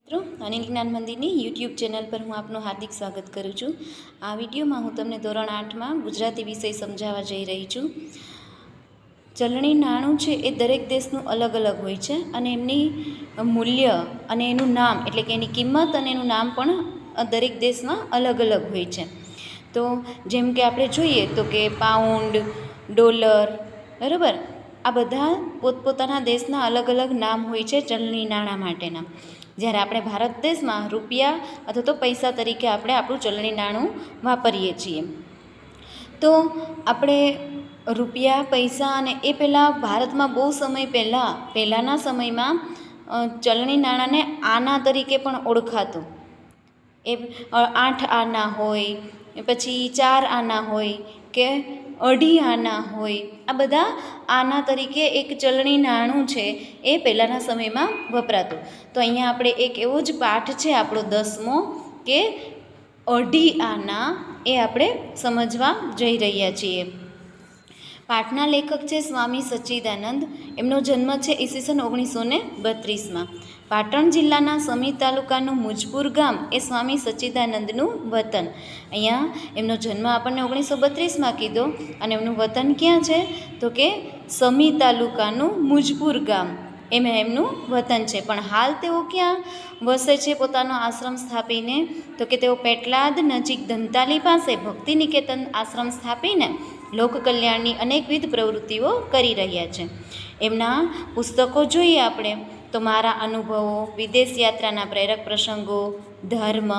મિત્રો, અનિલ જ્ઞાન મંદિરની યુટ્યુબ ચેનલ પર હું આપનું હાર્દિક સ્વાગત કરું છું. આ વિડીયોમાં હું તમને ધોરણ 8માં ગુજરાતી વિષય સમજાવવા જઈ રહી છું. ચલણી નાણું છે એ દરેક દેશનું અલગ અલગ હોય છે અને એમની મૂલ્ય અને એનું નામ એટલે કે એની કિંમત અને એનું નામ પણ દરેક દેશમાં અલગ અલગ હોય છે. તો જેમ કે આપણે જોઈએ તો કે પાઉન્ડ, ડોલર, બરાબર, આ બધા પોતપોતાના દેશના અલગ અલગ નામ હોય છે ચલણી નાણાં માટેના. જ્યારે આપણે ભારત દેશમાં રૂપિયા અથવા તો પૈસા તરીકે આપણે આપણું ચલણી નાણું વાપરીએ છીએ. તો આપણે રૂપિયા, પૈસા અને એ પહેલાં ભારતમાં બહુ સમય પહેલાંના સમયમાં ચલણી નાણાંને આના તરીકે પણ ઓળખાતું. એ 8 આના હોય, પછી 4 આના હોય કે 2.5 આના હોય, આ બધા આના તરીકે એક ચલણી નાણું છે એ પહેલાંના સમયમાં વપરાતું. તો અહીંયા આપણે એક એવો જ પાઠ છે આપણો 10મો કે 2.5 આના એ આપણે સમજવા જઈ રહ્યા છીએ. પાઠના લેખક છે સ્વામી સચ્ચિદાનંદ. એમનો જન્મ છે ઈસવીસન 1932માં. પાટણ જિલ્લાના સમી તાલુકાનું મુજપુર ગામ એ સ્વામી સચ્ચિદાનંદનું વતન. અહીંયા એમનો જન્મ આપણને 1932માં કીધો અને એમનું વતન ક્યાં છે તો કે સમી તાલુકાનું મુજપુર ગામ એમાં એમનું વતન છે. પણ હાલ તેઓ ક્યાં વસે છે પોતાનો આશ્રમ સ્થાપીને તો કે તેઓ પેટલાદ નજીક ધંતાલી પાસે ભક્તિ નિકેતન આશ્રમ સ્થાપીને લોકકલ્યાણની અનેકવિધ પ્રવૃત્તિઓ કરી રહ્યા છે. એમના પુસ્તકો જોઈએ આપણે તો મારા અનુભવો, વિદેશ યાત્રાના પ્રેરક પ્રસંગો, ધર્મ,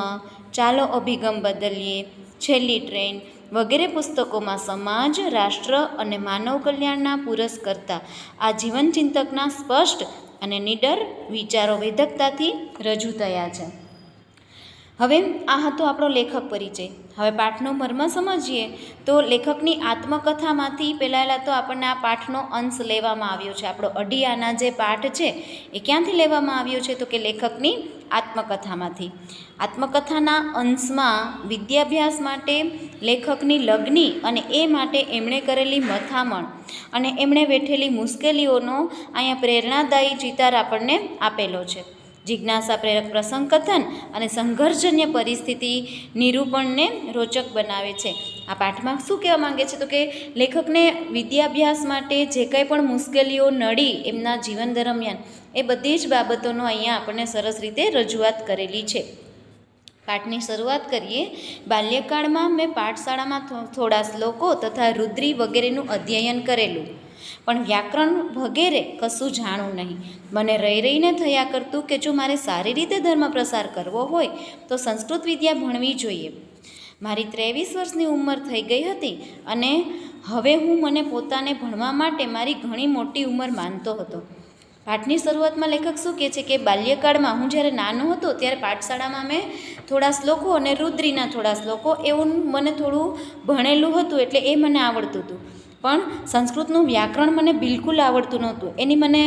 ચાલો અભિગમ બદલીએ, છેલ્લી ટ્રેન વગેરે પુસ્તકોમાં સમાજ, રાષ્ટ્ર અને માનવ કલ્યાણના પુરસ્કર્તા આ જીવનચિંતકના સ્પષ્ટ અને નિડર વિચારો વેધકતાથી રજૂ થયા છે. હવે આ હતો આપણો લેખક પરિચય. હવે પાઠનો મર્મ સમજીએ તો લેખકની આત્મકથામાંથી પહેલાં તો આપણને આ પાઠનો અંશ લેવામાં આવ્યો છે. આપણો 2.5 આના જે પાઠ છે એ ક્યાંથી લેવામાં આવ્યો છે તો કે લેખકની આત્મકથામાંથી. આત્મકથાના અંશમાં વિદ્યાભ્યાસ માટે લેખકની લગ્ની અને એ માટે એમણે કરેલી મથામણ અને એમણે વેઠેલી મુશ્કેલીઓનો અહીંયા પ્રેરણાદાયી ચિતાર આપણને આપેલો છે. જિજ્ઞાસા પ્રેરક પ્રસંગ કથન અને સંઘર્ષજન્ય પરિસ્થિતિ નિરૂપણને રોચક બનાવે છે. આ પાઠમાં શું કહેવા માંગે છે તો કે લેખકને વિદ્યાભ્યાસ માટે જે કંઈ પણ મુશ્કેલીઓ નડી એમના જીવન દરમિયાન એ બધી જ બાબતોનો અહીંયા આપણને સરસ રીતે રજૂઆત કરેલી છે. પાઠની શરૂઆત કરીએ. બાલ્યકાળમાં મેં પાઠશાળામાં થોડા શ્લોકો તથા રુદ્રી વગેરેનું અધ્યયન કરેલું, પણ વ્યાકરણ વગેરે કશું જાણું નહીં. મને રહીને થયા કરતું કે જો મારે સારી રીતે ધર્મ પ્રસાર કરવો હોય તો સંસ્કૃત વિદ્યા ભણવી જોઈએ. મારી 23 વર્ષની ઉંમર થઈ ગઈ હતી અને હવે હું મને પોતાને ભણવા માટે મારી ઘણી મોટી ઉંમર માનતો હતો. પાઠની શરૂઆતમાં લેખક શું કહે છે કે બાલ્યકાળમાં હું જ્યારે નાનો હતો ત્યારે પાઠશાળામાં મેં થોડા શ્લોકો અને રુદ્રીના થોડા શ્લોકો એવું મને થોડું ભણેલું હતું એટલે એ મને આવડતું હતું. પણ સંસ્કૃતનું વ્યાકરણ મને બિલકુલ આવડતું નહોતું. એની મને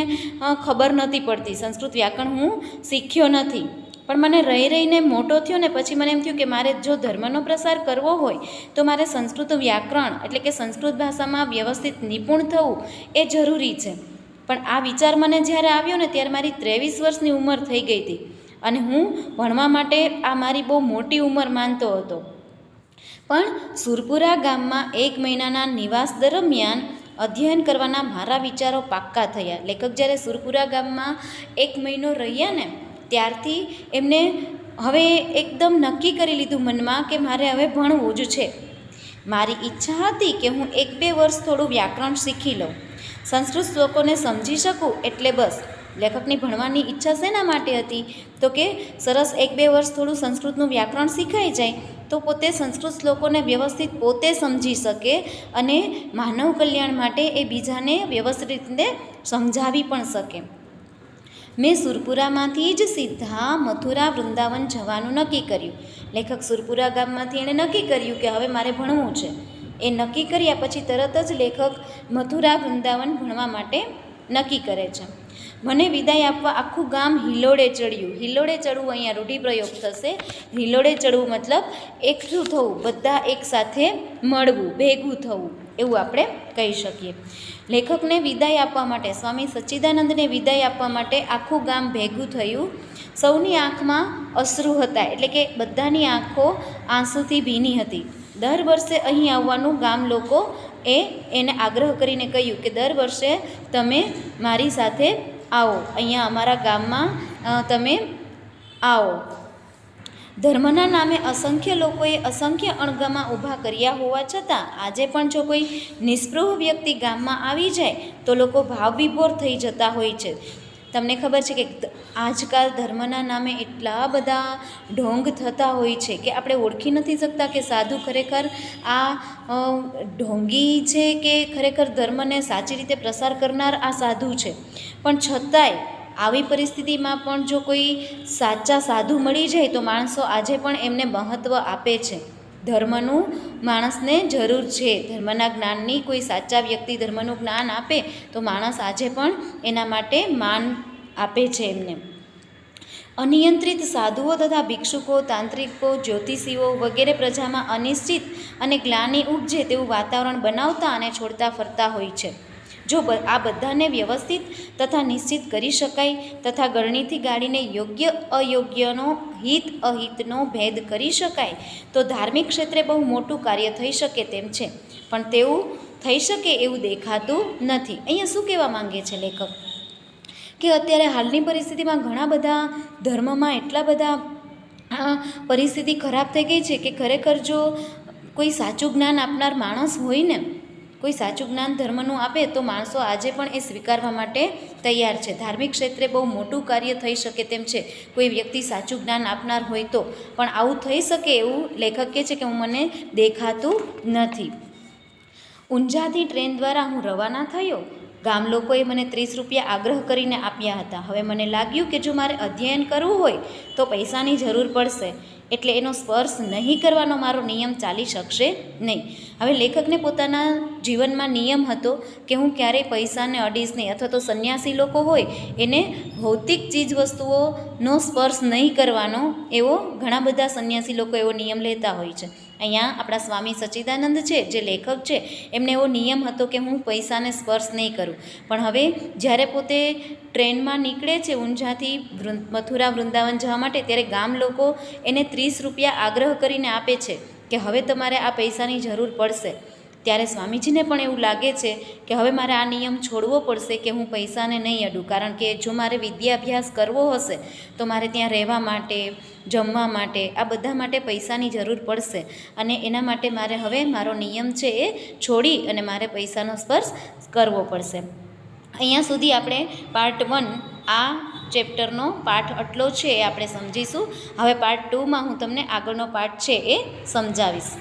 ખબર નહોતી પડતી. સંસ્કૃત વ્યાકરણ હું શીખ્યો નથી. પણ મને રહીને મોટો થયો ને પછી મને એમ થયું કે મારે જો ધર્મનો પ્રસાર કરવો હોય તો મારે સંસ્કૃત વ્યાકરણ એટલે કે સંસ્કૃત ભાષામાં વ્યવસ્થિત નિપુણ થવું એ જરૂરી છે. પણ આ વિચાર મને જ્યારે આવ્યો ને ત્યારે મારી 23 વર્ષની ઉંમર થઈ ગઈ હતી અને હું ભણવા માટે આ મારી બહુ મોટી ઉંમર માનતો હતો. પણ સુરપુરા ગામમાં 1 મહિનાના નિવાસ દરમિયાન અધ્યયન કરવાના મારા વિચારો પાક્કા થયા. લેખક જ્યારે સુરપુરા ગામમાં 1 મહિનો રહ્યા ને ત્યારથી એમને હવે એકદમ નક્કી કરી લીધું મનમાં કે મારે હવે ભણવું જ છે. મારી ઈચ્છા હતી કે હું 1-2 વર્ષ થોડું વ્યાકરણ શીખી લઉં, સંસ્કૃત શ્લોકોને સમજી શકું એટલે બસ. લેખકની ભણવાની ઈચ્છા શેના માટે હતી તો કે સરસ 1-2 વર્ષ થોડું સંસ્કૃતનું વ્યાકરણ શીખાઈ જાય તો પોતે સંસ્કૃત શ્લોકોને વ્યવસ્થિત પોતે સમજી શકે અને માનવ કલ્યાણ માટે એ બીજાને વ્યવસ્થિત રીતે સમજાવી પણ શકે. મેં સુરપુરામાંથી જ સીધા મથુરા વૃંદાવન જવાનું નક્કી કર્યું. લેખક સુરપુરા ગામમાંથી એણે નક્કી કર્યું કે હવે મારે ભણવું છે. એ નક્કી કર્યા પછી તરત જ લેખક મથુરા વૃંદાવન ભણવા માટે નક્કી કરે છે. મને વિદાય આપવા આખું ગામ હિલોડે ચડ્યું. હિલોડે ચડવું અહીંયા રૂઢિપ્રયોગ થશે. હિલોડે ચડવું મતલબ એકઠું થવું, બધા એકસાથે મળવું, ભેગું થવું એવું આપણે કહી શકીએ. લેખકને વિદાય આપવા માટે, સ્વામી સચ્ચિદાનંદને વિદાય આપવા માટે આખું ગામ ભેગું થયું. સૌની આંખમાં અશ્રુ હતા, એટલે કે બધાની આંખો આંસુથી ભીની હતી. દર વર્ષે અહીં આવવાનું ગામ લોકો એને આગ્રહ કરીને કહ્યું કે દર વર્ષે તમે મારી સાથે આવો, અહીંયા અમારા ગામમાં તમે આવો. ધર્મના નામે અસંખ્ય લોકોએ અસંખ્ય અણગમા ઊભા કર્યા હોવા છતાં આજે પણ જો કોઈ નિસ્પૃહ વ્યક્તિ ગામમાં આવી જાય તો લોકો ભાવવિભોર થઈ જતા હોય છે. તમને ખબર છે કે આજકાલ ધર્મના નામે એટલા બધા ઢોંગ થતા હોય છે કે આપણે ઓળખી નથી શકતા કે સાધુ ખરેખર આ ઢોંગી છે કે ખરેખર ધર્મને સાચી રીતે પ્રસાર કરનાર આ સાધુ છે. પણ છતાંય આવી પરિસ્થિતિમાં પણ જો કોઈ સાચા સાધુ મળી જાય તો માણસો આજે પણ એમને મહત્ત્વ આપે છે. ધર્મનું માણસને જરૂર છે. ધર્મના જ્ઞાનની કોઈ સાચા વ્યક્તિ ધર્મનું જ્ઞાન આપે તો માણસ આજે પણ એના માટે માન આપે છે એમને. અનિયંત્રિત સાધુઓ તથા ભિક્ષુકો, તાંત્રિકો, જ્યોતિષીઓ વગેરે પ્રજામાં અનિશ્ચિત અને ગ્લાનિ ઉપજે તેવું વાતાવરણ બનાવતા અને છોડતા ફરતા હોય છે. જો આ બધાને વ્યવસ્થિત તથા નિશ્ચિત કરી શકાય તથા ગણનીથી ગાળીને યોગ્ય અયોગ્યનો હિત અહિતનો ભેદ કરી શકાય તો ધાર્મિક ક્ષેત્રે બહુ મોટું કાર્ય થઈ શકે તેમ છે. પણ તેવું થઈ શકે એવું દેખાતું નથી. અહીંયા શું કહેવા માંગે છે લેખક કે અત્યારે હાલની પરિસ્થિતિમાં ઘણા બધા ધર્મમાં એટલા બધા પરિસ્થિતિ ખરાબ થઈ ગઈ છે કે ખરેખર જો કોઈ સાચું જ્ઞાન આપનાર માણસ હોય ને, કોઈ સાચું જ્ઞાન ધર્મનું આપે તો માણસો આજે પણ એ સ્વીકારવા માટે તૈયાર છે. ધાર્મિક ક્ષેત્રે બહુ મોટું કાર્ય થઈ શકે તેમ છે કોઈ વ્યક્તિ સાચું જ્ઞાન આપનાર હોય તો. પણ આવું થઈ શકે એવું લેખક કહે છે કે મને દેખાતું નથી. ઊંઝાથી ટ્રેન દ્વારા હું રવાના થયો. ગામ લોકોએ મને 30 રૂપિયા આગ્રહ કરીને આપ્યા હતા. હવે મને લાગ્યું કે જો મારે અધ્યયન કરવું હોય તો પૈસાની જરૂર પડશે, એટલે એનો સ્પર્શ નહીં કરવાનો મારો નિયમ ચાલી શકશે નહીં. હવે લેખકને પોતાના જીવનમાં નિયમ હતો કે હું ક્યારેય પૈસાને અડીશ નહીં, અથવા તો સંન્યાસી લોકો હોય એને ભૌતિક ચીજ વસ્તુઓનો સ્પર્શ નહીં કરવાનો, એવો ઘણા બધા સંન્યાસી લોકો એવો નિયમ લેતા હોય છે. અહીંયા આપણા સ્વામી સચ્ચિદાનંદ છે જે લેખક છે એમને એવો નિયમ હતો કે હું પૈસાને સ્પર્શ નહીં કરું. પણ હવે જ્યારે પોતે ટ્રેનમાં નીકળે છે ઊંઝાથી મથુરા વૃંદાવન જવા માટે, ત્યારે ગામ લોકો એને 30 રૂપિયા આગ્રહ કરીને આપે છે કે હવે તમારે આ પૈસાની જરૂર પડશે. ત્યારે સ્વામીજીને પણ એવું લાગે છે કે હવે મારે આ નિયમ છોડવો પડશે કે હું પૈસાને નહીં અડું, કારણ કે જો મારે વિદ્યાભ્યાસ કરવો હશે તો મારે ત્યાં રહેવા માટે, જમવા માટે, આ બધા માટે પૈસાની જરૂર પડશે. અને એના માટે મારે હવે મારો નિયમ છે એ છોડી અને મારે પૈસાનો સ્પર્શ કરવો પડશે. અહીંયા સુધી આપણે પાર્ટ 1 આ ચેપ્ટરનો પાઠ આટલો છે એ આપણે સમજીશું. હવે પાર્ટ 2માં હું તમને આગળનો પાઠ છે એ સમજાવીશ.